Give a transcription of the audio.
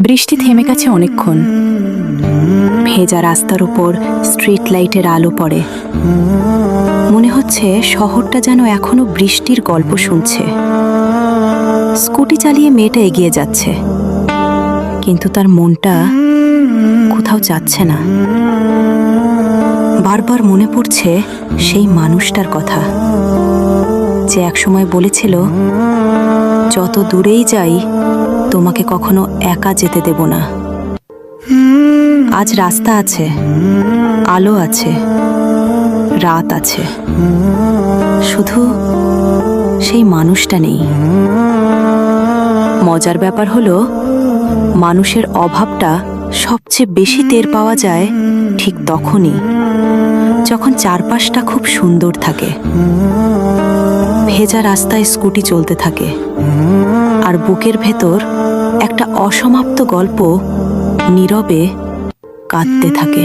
বৃষ্টি থেমে গেছে অনেকক্ষণ। ভেজা রাস্তার উপর স্ট্রিট লাইটের আলো পড়ে। মনে হচ্ছে শহরটা যেন এখনো বৃষ্টির গল্প শুনছে। স্কুটি চালিয়ে মেয়েটা এগিয়ে যাচ্ছে, কিন্তু তার মনটা কোথাও যাচ্ছে না। বারবার মনে পড়ছে সেই মানুষটার কথা, যে একসময় বলেছিল, যত দূরেই যাই তোমাকে কখনো একা যেতে দেব না। আজ রাস্তা আছে, আলো আছে, রাত আছে, শুধু সেই মানুষটা নেই। মজার ব্যাপার হলো, মানুষের অভাবটা সবচেয়ে বেশি টের পাওয়া যায় ঠিক তখনই, যখন চারপাশটা খুব সুন্দর থাকে। ভেজা রাস্তায় স্কুটি চলতে থাকে, আর বুকের ভেতর একটা অসমাপ্ত গল্প নীরবে কাঁদতে থাকে।